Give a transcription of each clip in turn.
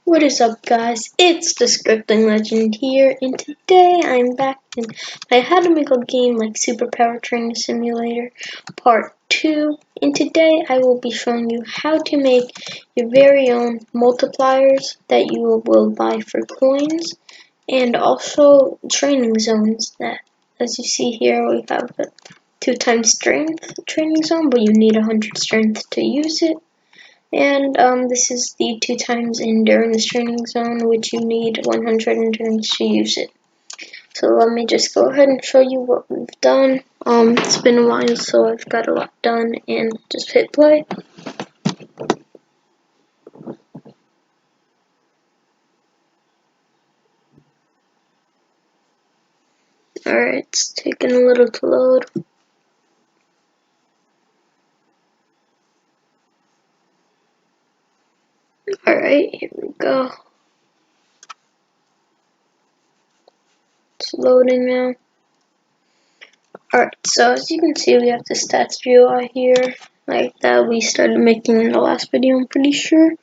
What is up, guys? It's the scripting legend here, and today I'm back in my how to make a game like Superpower Training Simulator part 2. And today I will be showing you how to make your very own multipliers that you will buy for coins, and also training zones that, as you see here, we have a 2 times strength training zone, but you need 100 strength to use it. And this is the 2 times endurance training zone, which you need 100 endurance to use it. So let me just go ahead and show you what we've done. It's been a while, so I've got a lot done, and just hit play. Alright, it's taking a little to load. Alright, here we go. It's loading now. Alright, so as you can see, we have the stats view out here, like that we started making in the last video, I'm pretty sure.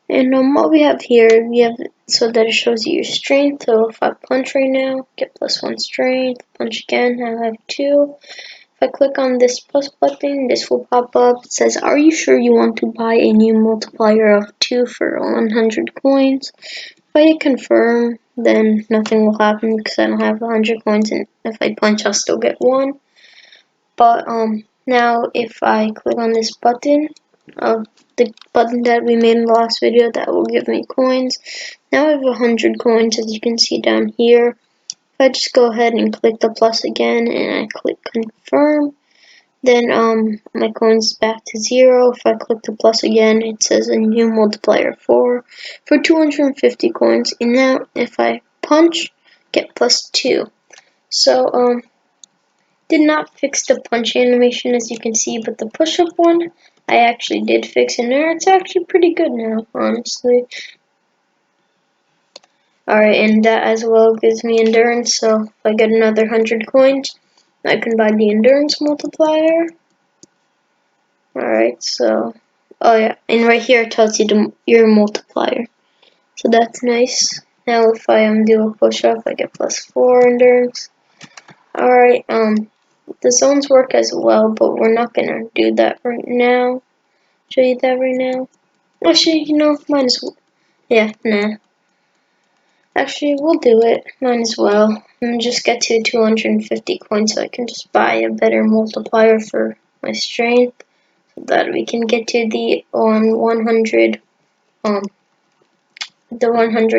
And what we have here, we have so that it shows you your strength. So if I punch right now, get +1 strength. Punch again, I have 2. If I click on this plus button, this will pop up. It says, "Are you sure you want to buy a new multiplier of 2 for 100 coins?" If I hit confirm, then nothing will happen because I don't have 100 coins, and if I punch, I'll still get 1. But now if I click on this button, the button that we made in the last video that will give me coins, now I have 100 coins, as you can see down here. If I just go ahead and click the plus again and I click confirm, then my coins is back to 0. If I click the plus again, it says a new multiplier 4 for 250 coins. And now if I punch, get +2. So did not fix the punch animation, as you can see, but the push-up one I actually did fix, and there it's actually pretty good now, honestly. Alright, and that as well gives me endurance, so if I get another 100 coins, I can buy the endurance multiplier. Alright, so, oh yeah, and right here it tells you your multiplier, so that's nice. Now if I do a push-up, I get +4 endurance. Alright, the zones work as well, but we're not gonna do that right now. Show you that right now. Actually, might as well. Yeah, nah. Actually, we'll do it. Might as well. And just get to 250 coins so I can just buy a better multiplier for my strength, so that we can get to the 100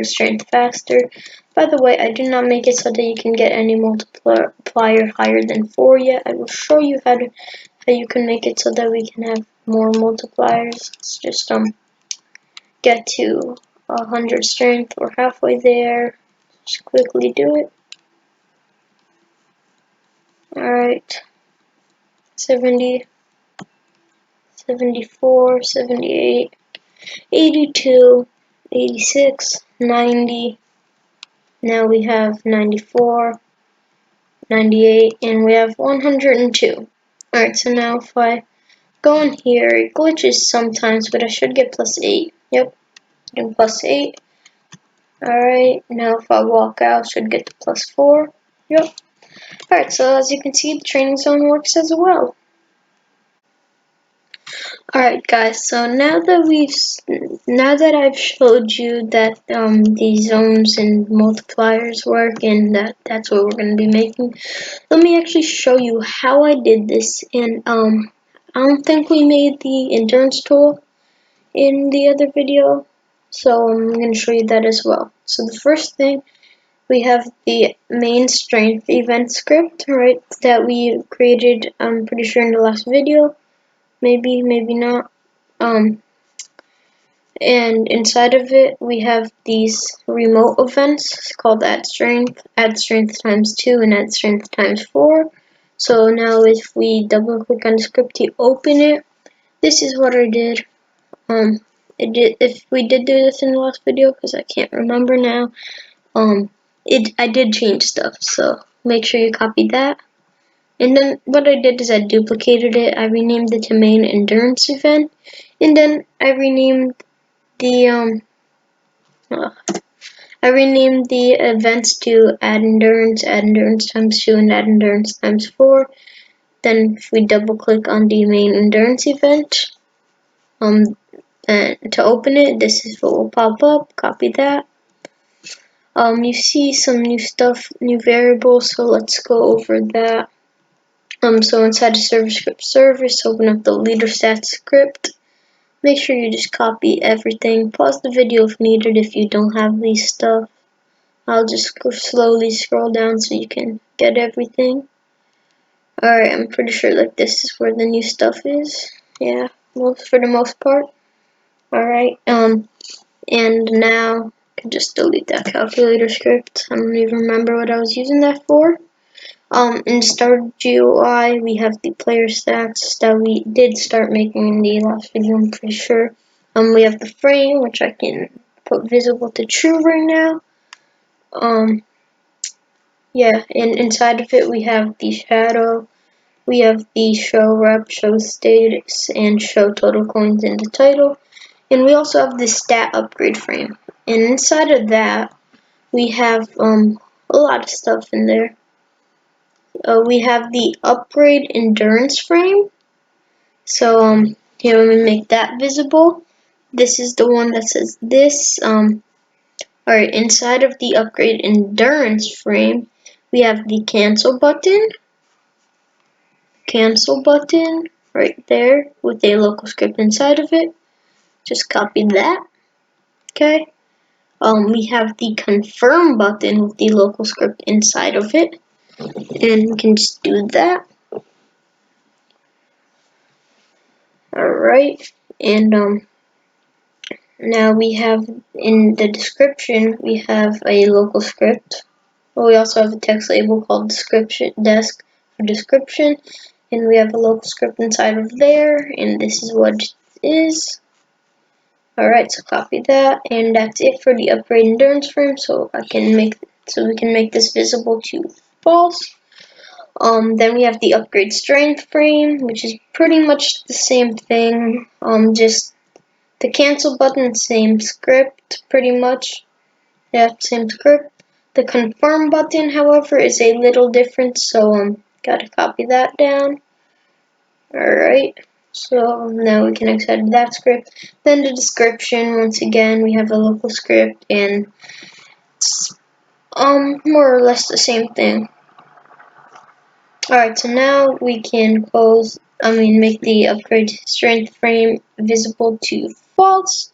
strength faster. By the way, I do not make it so that you can get any multiplier higher than 4 yet. I will show you how you can make it so that we can have more multipliers. Let's just get to 100 strength. We're halfway there. Just quickly do it. Alright. 70, 74, 78, 82, 86, 90. Now we have 94, 98, and we have 102. Alright, so now if I go in here, it glitches sometimes, but I should get +8. Yep, getting +8. Alright, now if I walk out, I should get to +4. Yep. Alright, so as you can see, the training zone works as well. Alright guys, so now that I've showed you that the zones and multipliers work, and that's what we're going to be making, let me actually show you how I did this. And I don't think we made the endurance tool in the other video, so I'm going to show you that as well. So the first thing, we have the main strength event script, right, that we created, I'm pretty sure, in the last video. Maybe not. And inside of it, we have these remote events called add strength times 2, and add strength times 4. So now if we double click on the script to open it, this is what I did. If we did do this in the last video, because I can't remember now, I did change stuff, so make sure you copy that. And then what I did is I duplicated it. I renamed it to main endurance event, and then I renamed the I renamed the events to add endurance times 2, and add endurance times 4. Then if we double click on the main endurance event, and to open it, this is what will pop up. Copy that. You see some new stuff, new variables, so let's go over that. So inside the server script service, open up the leader stats script. Make sure you just copy everything. Pause the video if needed if you don't have these stuff. I'll just slowly scroll down so you can get everything. Alright, I'm pretty sure like this is where the new stuff is. Yeah, for the most part. Alright, and now I can just delete that calculator script. I don't even remember what I was using that for. In Start GUI, we have the player stats that we did start making in the last video, I'm pretty sure. We have the frame, which I can put visible to true right now. Yeah, and inside of it we have the shadow, we have the show rep, show status, and show total coins in the title. And we also have the stat upgrade frame. And inside of that, we have a lot of stuff in there. We have the upgrade endurance frame. So here, let me make that visible. This is the one that says this. Alright, inside of the upgrade endurance frame, we have the cancel button right there with a local script inside of it. Just copy that. Okay. We have the confirm button with the local script inside of it, and we can just do that. Alright, and now we have in the description we have a local script. We also have a text label called description desk for description, and we have a local script inside of there, and this is what it is. Alright, so copy that, and that's it for the upgrade endurance frame. So we can make this visible to false. Then we have the upgrade strength frame, which is pretty much the same thing. Just the cancel button, same script, pretty much. Yeah, same script. The confirm button, however, is a little different, so gotta copy that down. Alright, so now we can exit that script. Then the description, once again, we have a local script, and it's more or less the same thing. Alright, so now we can make the upgrade strength frame visible to false.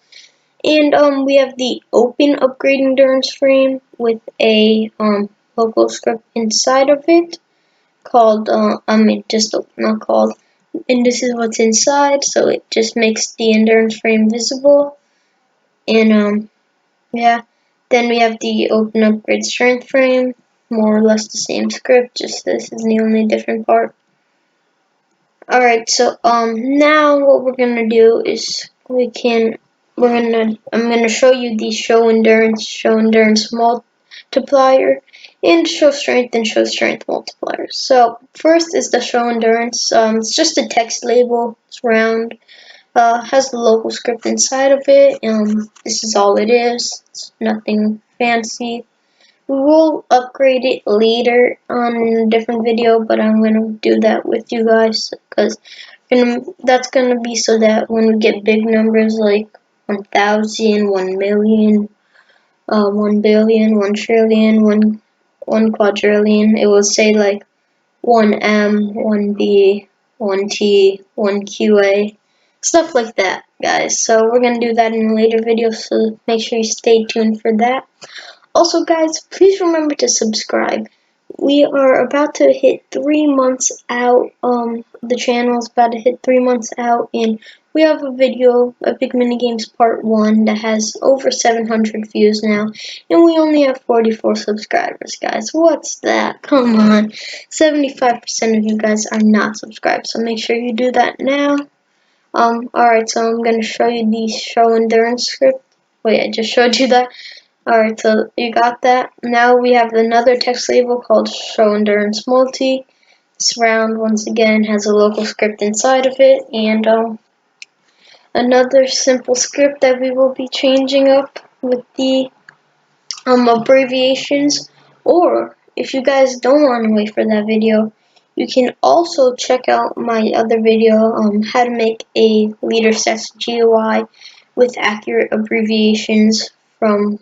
And we have the open upgrade endurance frame with a local script inside of it called not called, and this is what's inside, so it just makes the endurance frame visible. And yeah, then we have the open upgrade strength frame, more or less the same script, just this is the only different part. Alright, so now what we're gonna do is I'm gonna show you the show endurance multiplier, and show strength multiplier. So first is the show endurance. It's just a text label. It's round. Has the local script inside of it. This is all it is. It's nothing fancy. We will upgrade it later on in a different video, but I'm going to do that with you guys, because that's going to be so that when we get big numbers like 1,000, 1 million, 1 billion, 1 trillion, 1 quadrillion, it will say like 1M, 1B, 1T, 1QA, stuff like that, guys. So we're going to do that in a later video, so make sure you stay tuned for that. Also, guys, please remember to subscribe. We are about to hit 3 months out. The channel is about to hit 3 months out, and we have a video, Epic Minigames Part 1, that has over 700 views now, and we only have 44 subscribers, guys. What's that? Come on. 75% of you guys are not subscribed, so make sure you do that now. Alright, so I'm going to show you the show endurance script. Wait, I just showed you that. Alright, so you got that. Now we have another text label called show endurance multi. It's round, once again, has a local script inside of it, and another simple script that we will be changing up with the abbreviations, or if you guys don't want to wait for that video, you can also check out my other video, how to make a leader sets GUI with accurate abbreviations from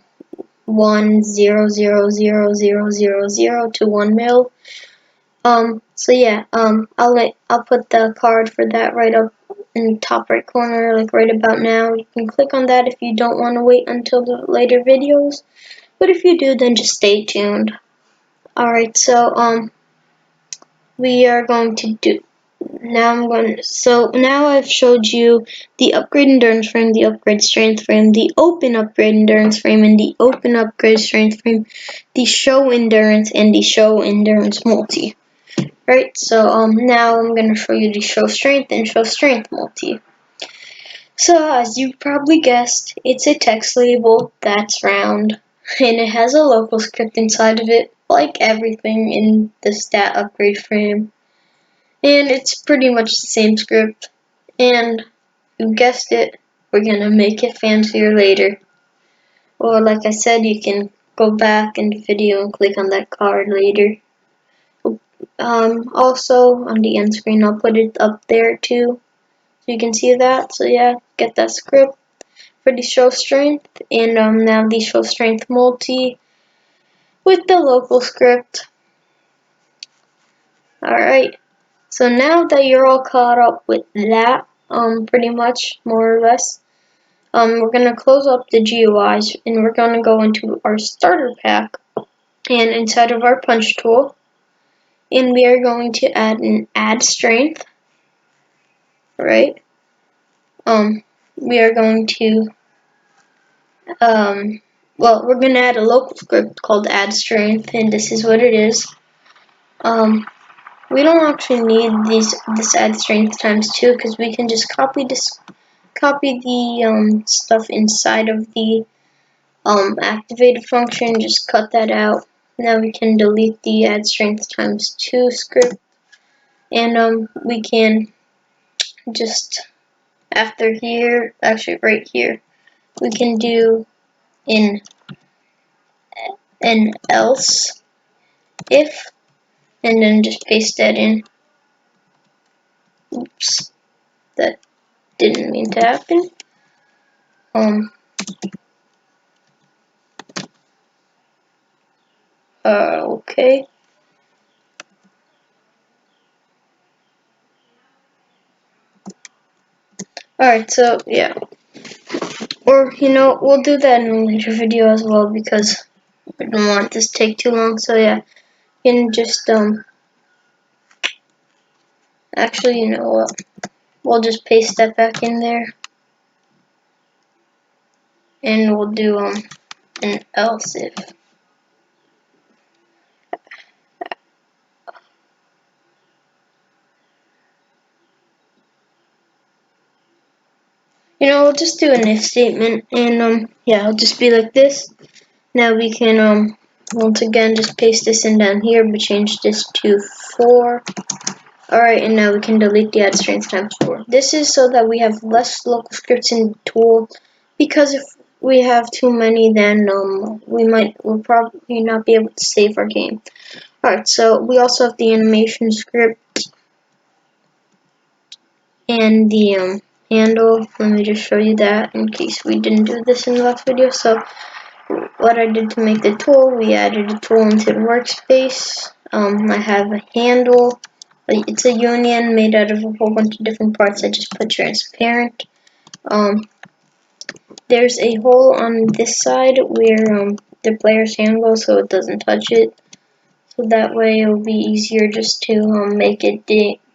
1000000 to 1 mil. So yeah, I'll put the card for that right up in the top right corner, like right about now. You can click on that if you don't want to wait until the later videos. But if you do, then just stay tuned. Alright, so we are going to do now I've showed you the upgrade endurance frame, the upgrade strength frame, the open upgrade endurance frame, and the open upgrade strength frame, the show endurance, and the show endurance multi. Right, so now I'm gonna show you the show strength and show strength multi. So as you probably guessed, it's a text label that's round, and it has a local script inside of it, like everything in the stat upgrade frame. And it's pretty much the same script, and you guessed it, we're gonna make it fancier later. Or like I said, you can go back in the video and click on that card later. Also on the end screen, I'll put it up there too, so you can see that. So yeah, get that script for the show strength, and now the show strength multi with the local script. Alright, so now that you're all caught up with that, pretty much, more or less, we're gonna close up the GUIs, and we're gonna go into our starter pack, and inside of our punch tool, and we are going to add an add strength, right? We are going to we're going to add a local script called add strength, and this is what it is. We don't actually need this add strength times 2, because we can just copy the stuff inside of the activated function, just cut that out. Now we can delete the add strength times 2 script, and we can just, after here, actually right here, we can do an else if, and then just paste that in. Oops, that didn't mean to happen. Okay. Alright, so yeah. Or, we'll do that in a later video as well, because I don't want this to take too long. So yeah, you can just, actually, you know what? We'll just paste that back in there. And we'll do, an else if. We'll just do an if statement, and, yeah, it'll just be like this. Now we can, once again, just paste this in down here, but change this to 4. Alright, and now we can delete the add strength times 4. This is so that we have less local scripts in the tool, because if we have too many, then we'll probably not be able to save our game. Alright, so we also have the animation script and the handle. Let me just show you that in case we didn't do this in the last video. So what I did to make the tool, we added a tool into the workspace. I have a handle. It's a union made out of a whole bunch of different parts. I just put transparent. There's a hole on this side where the player's hand goes, so it doesn't touch it. So that way it'll be easier just to make it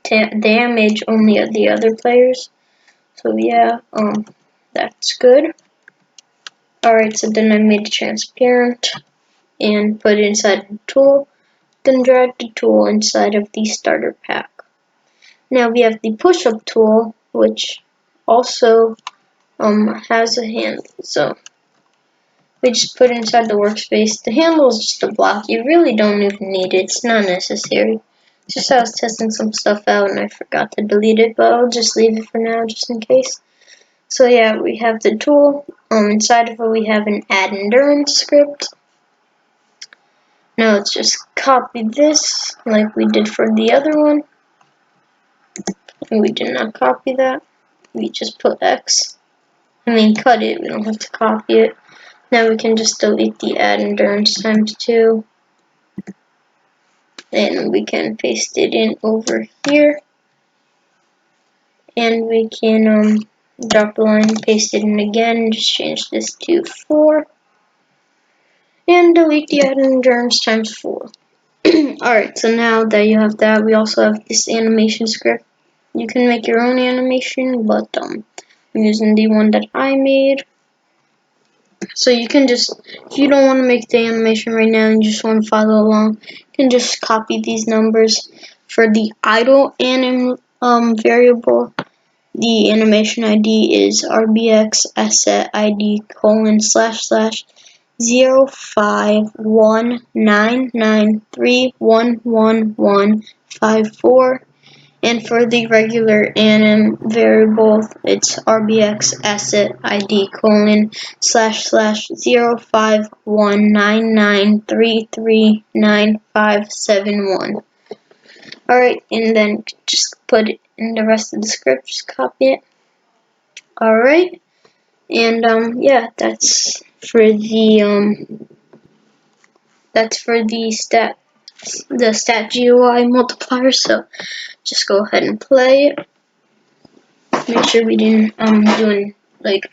damage only the other players. So yeah, that's good. Alright, so then I made it transparent and put it inside the tool. Then drag the tool inside of the starter pack. Now we have the push-up tool, which also has a handle. So we just put it inside the workspace. The handle is just a block. You really don't even need it. It's not necessary. It's just I was testing some stuff out and I forgot to delete it, but I'll just leave it for now just in case. So yeah, we have the tool. Inside of it we have an add endurance script. Now let's just copy this like we did for the other one. And we did not copy that. We just put X. Cut it, we don't have to copy it. Now we can just delete the add endurance times 2. And we can paste it in over here. And we can drop the line, paste it in again, just change this to 4. And delete the add endurance times 4. Alright, so now that you have that, we also have this animation script. You can make your own animation, but I'm using the one that I made. So you can just, if you don't want to make the animation right now and you just want to follow along, you can just copy these numbers. For the idle anim variable, the animation ID is rbx asset ID : //051993111154. And for the regular anim variable, it's rbx asset ID : //0199339571. Alright, and then just put it in the rest of the script, just copy it. Alright, and yeah, that's for the stat GUI multiplier. So just go ahead and play it. Make sure we didn't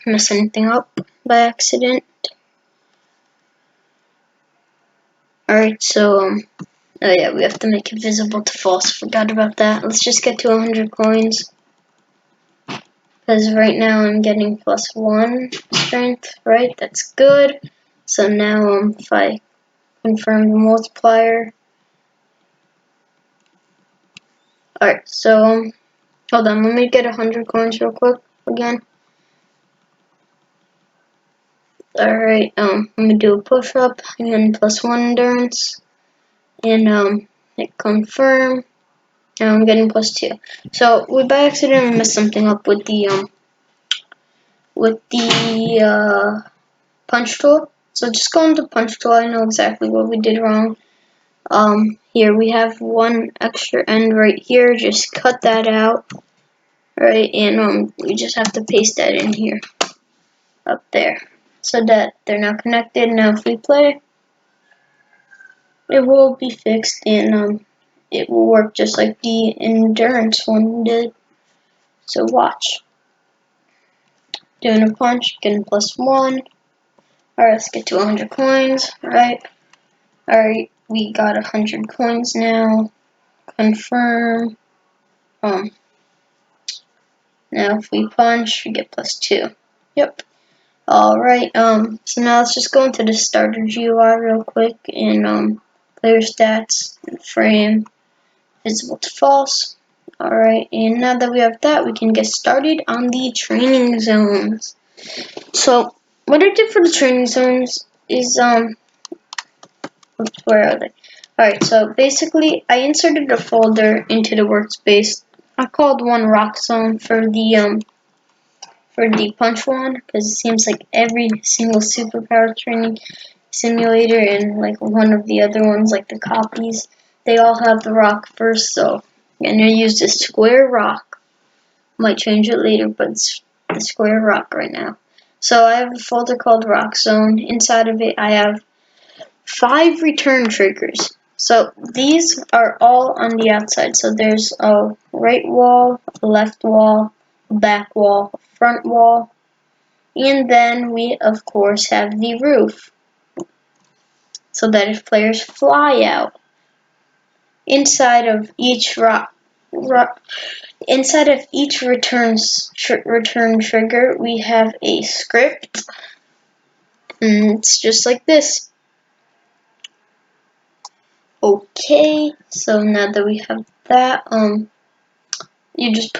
mess anything up by accident. Alright, so oh yeah, we have to make it visible to false. Forgot about that. Let's just get to 100 coins. Because right now I'm getting +1 strength, right? That's good. So now if I confirm the multiplier. Alright, so hold on, let me get 100 coins real quick again. Alright, I'm gonna do a push up and then +1 endurance. And hit confirm. Now I'm getting +2. So we by accident messed something up with the punch tool. So just go into punch tool. I know exactly what we did wrong. Here we have one extra end right here. Just cut that out, right? And we just have to paste that in here, up there, so that they're not connected. Now if we play, it will be fixed, and it will work just like the endurance one did. So watch. Doing a punch, getting +1. Alright, let's get to 100 coins, right? Alright, we got 100 coins now. Confirm. Now if we punch, we get +2. Yep. Alright, so now let's just go into the starter GUI real quick and player stats, frame, visible to false. Alright, and now that we have that, we can get started on the training zones. So what I did for the training zones is where are they? Alright, so basically I inserted a folder into the workspace. I called one rock zone for the punch one, because it seems like every single superpower training simulator and like one of the other ones, like the copies, they all have the rock first. So I'm gonna use this square rock. Might change it later, but it's the square rock right now. So I have a folder called rock zone. Inside of it I have 5 return triggers. So these are all on the outside. So there's a right wall, a left wall, a back wall, a front wall, and then we of course have the roof. So that if players fly out, inside of each inside of each return trigger, we have a script, and it's just like this. Okay, so now that we have that, you just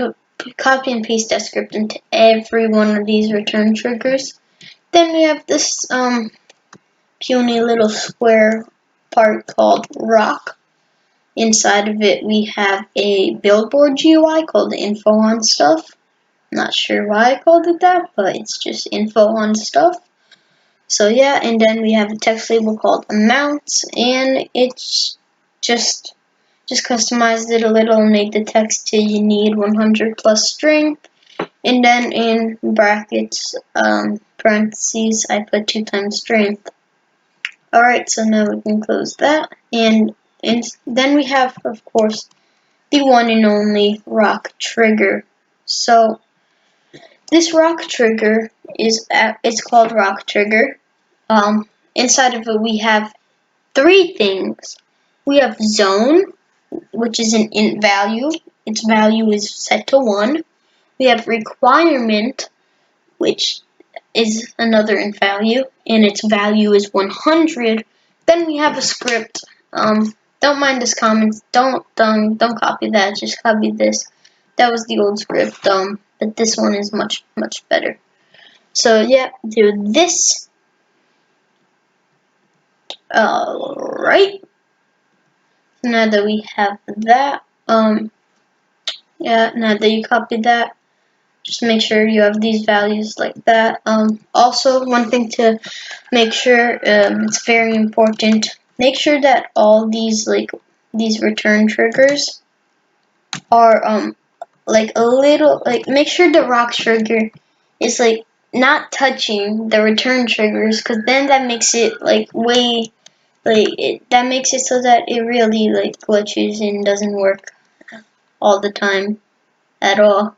copy and paste that script into every one of these return triggers. Then we have this puny little square part called rock. Inside of it we have a billboard GUI called info on stuff. Not sure why I called it that, but it's just info on stuff. So yeah, and then we have a text label called amounts, and it's just customized it a little and made the text till you need 100 plus strength. And then in brackets, parentheses, I put 2 times strength. Alright, so now we can close that. And then we have, of course, the one and only rock trigger. So this rock trigger it's called rock trigger. Inside of it we have 3 things. We have zone, which is an int value. Its value is set to 1. We have requirement, which is another int value, and its value is 100. Then we have a script. Don't mind this comment. Don't copy that. Just copy this. That was the old script. But this one is much better. So yeah, do this. Alright. Now that we have that, yeah, now that you copied that, just make sure you have these values like that. Also, one thing to make sure, it's very important, make sure that all these return triggers are like a little, like, make sure the rock trigger is like not touching the return triggers, because then that makes it like way, that makes it so that it really like glitches and doesn't work all the time at all.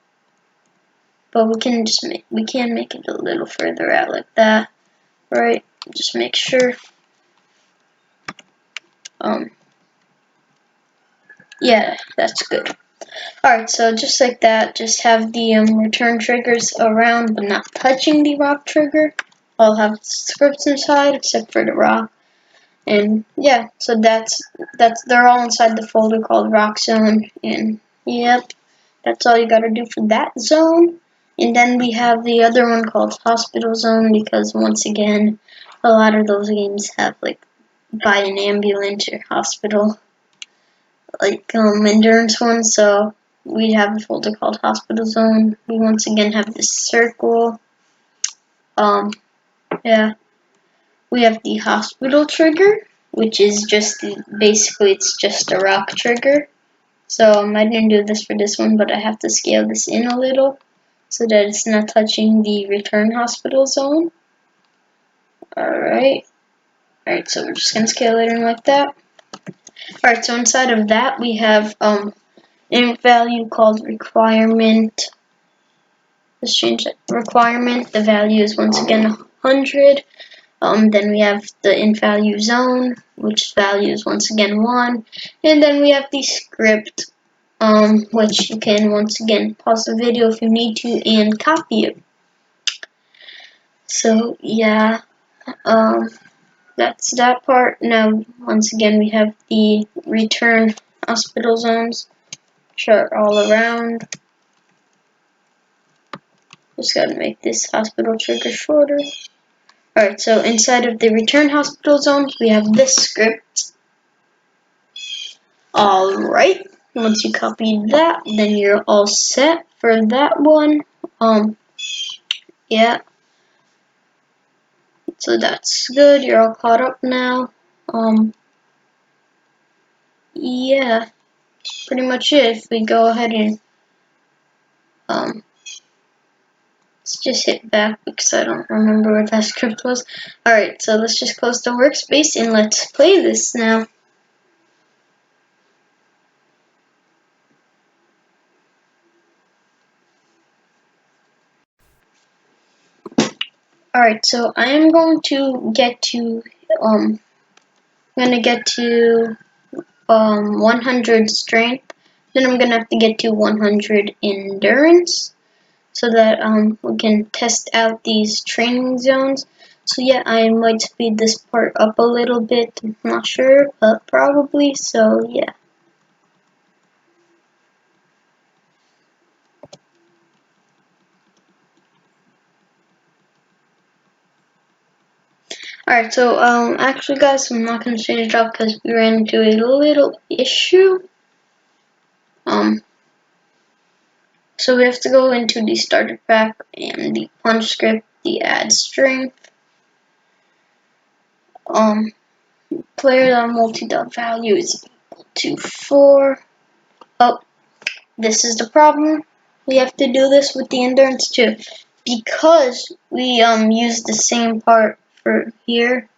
But we can make it a little further out like that, right? Just make sure. Yeah, that's good. Alright, so just like that, just have the return triggers around but not touching the rock trigger. I'll have scripts inside except for the rock. And yeah, so they're all inside the folder called rock zone. And yep, that's all you gotta do for that zone. And then we have the other one called hospital zone, because once again, a lot of those games have like buy an ambulance or hospital, like endurance ones. So we have a folder called hospital zone. We once again have this circle. Yeah, we have the hospital trigger, which is just basically it's just a rock trigger. So I didn't do this for this one, but I have to scale this in a little so that it's not touching the return hospital zone. Alright, so we're just gonna scale it in like that. Alright, so inside of that we have int value called requirement. Let's change that. Requirement, the value is once again 100. Then we have the int value zone, which value is once again 1. And then we have the script, which you can once again pause the video if you need to and copy it. So yeah, that's that part. Now once again we have the return hospital zones, which are all around. Just gotta make this hospital trigger shorter. Alright, so inside of the return hospital zones, we have this script. Alright, once you copy that, then you're all set for that one. Yeah. So that's good, you're all caught up now. Yeah, pretty much it. If we go ahead and, let's just hit back because I don't remember what that script was. Alright, so let's just close the workspace and let's play this now. Alright, so I am going to get to, I'm gonna get to 100 strength, then I'm gonna have to get to 100 endurance, so that we can test out these training zones. So yeah, I might speed this part up a little bit, I'm not sure, but probably, so yeah. Alright, so actually guys, I'm not gonna change it up because we ran into a little issue. So we have to go into the starter pack and the punch script, the add strength, player.multi.value is equal to 4. Oh, this is the problem. We have to do this with the endurance too. Because we used the same part for here,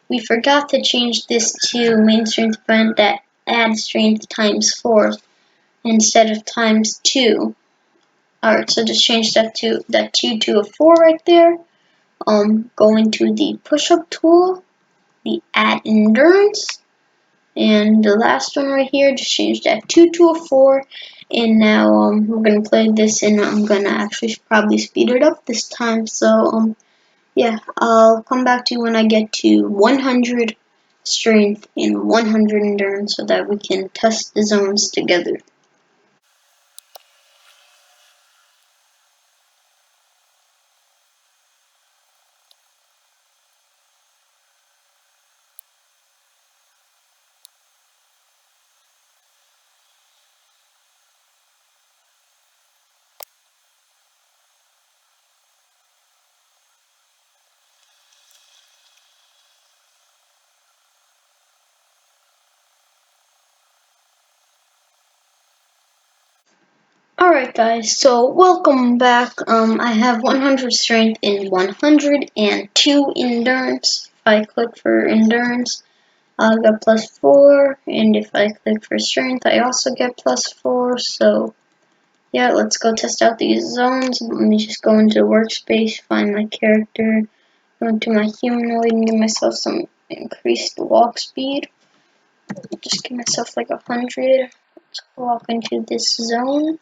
we forgot to change this to main strength event that add strength times 4 instead of times 2. Alright, so just change that 2 to a 4 right there. Go into the push-up tool, the add endurance, and the last one right here, just change that 2 to a 4. And now we're gonna play this, and I'm gonna actually probably speed it up this time. So yeah, I'll come back to you when I get to 100 strength and 100 endurance so that we can test the zones together. Alright guys, so welcome back. I have 100 strength and 102 endurance. If I click for endurance, I'll get +4, and if I click for strength, I also get +4. So yeah, let's go test out these zones. Let me just go into the workspace, find my character, go into my humanoid, and give myself some increased walk speed. Just give myself like 100. Let's walk into this zone.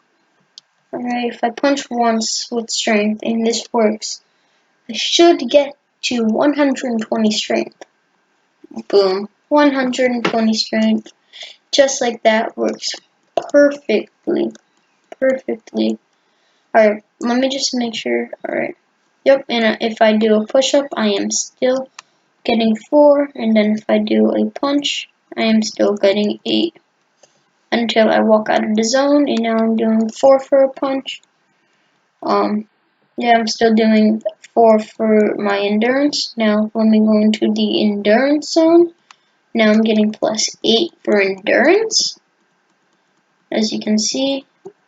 Alright, if I punch once with strength and this works, I should get to 120 strength. Boom. 120 strength. Just like that, works perfectly. Perfectly. Alright, let me just make sure. Alright. Yep, and if I do a push-up, I am still getting 4. And then if I do a punch, I am still getting 8. Until I walk out of the zone, and now I'm doing 4 for a punch. Yeah, I'm still doing 4 for my endurance. Now let me go into the endurance zone. Now I'm getting +8 for endurance. As you can see,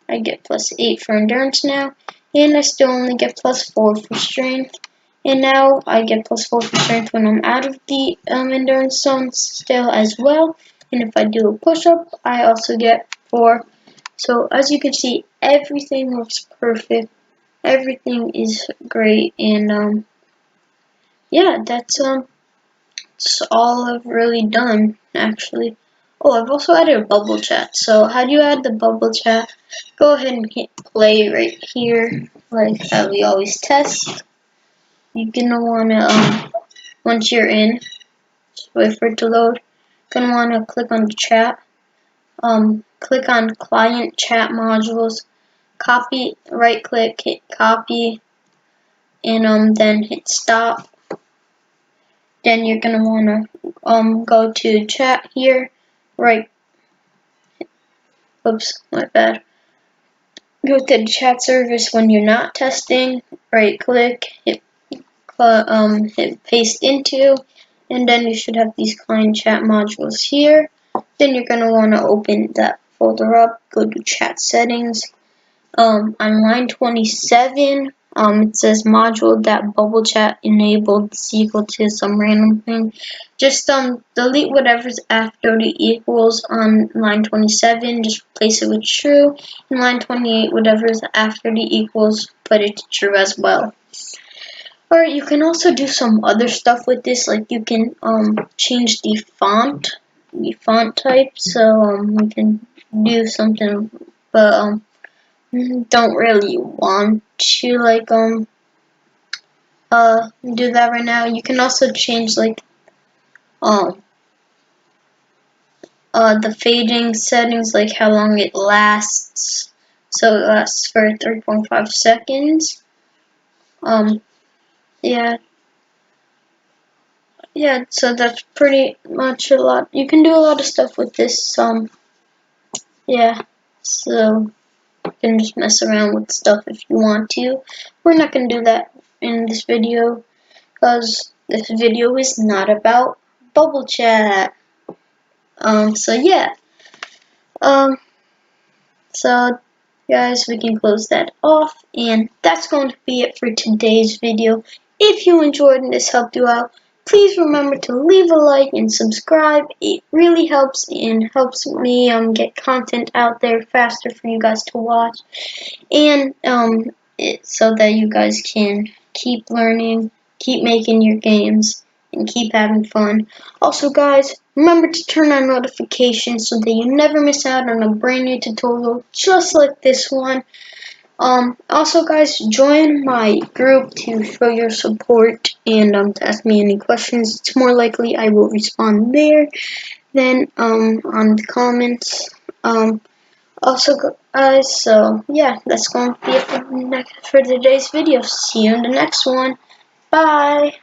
I get +8 for endurance now. And I still only get +4 for strength. And now I get +4 for strength when I'm out of the endurance zone still as well. And if I do a push-up, I also get 4. So as you can see, everything looks perfect. Everything is great, and yeah, that's all I've really done actually. Oh, I've also added a bubble chat. So how do you add the bubble chat? Go ahead and hit play right here, like how we always test. You're gonna wanna once you're in, just wait for it to load. Gonna wanna click on the chat. Click on client chat modules. Copy, right click, hit copy, and then hit stop. Then you're gonna wanna go to chat here, right? Oops, my bad. Go to the chat service when you're not testing. Right click, hit paste into, and then you should have these client chat modules here. Then you're gonna wanna open that folder up. Go to chat settings. On line 27, it says module that bubble chat enabled is equal to some random thing. Just delete whatever's after the equals on line 27, just replace it with true. In line 28, whatever's after the equals, put it to true as well. Or you can also do some other stuff with this, like you can change the font type, so we can do something, but don't really want to like do that right now. You can also change like the fading settings, like how long it lasts. So it lasts for 3.5 seconds. Yeah, so that's pretty much a lot. You can do a lot of stuff with this. Yeah, so can just mess around with stuff if you want to. We're not gonna do that in this video because this video is not about bubble chat. So yeah. So guys, we can close that off, and that's going to be it for today's video. If you enjoyed and this helped you out, please remember to leave a like and subscribe. It really helps and helps me get content out there faster for you guys to watch, and so that you guys can keep learning, keep making your games, and keep having fun. Also guys, remember to turn on notifications so that you never miss out on a brand new tutorial just like this one. Also guys, join my group to show your support and to ask me any questions. It's more likely I will respond there than on the comments. Also guys, so yeah, that's going to be it for today's video. See you in the next one. Bye.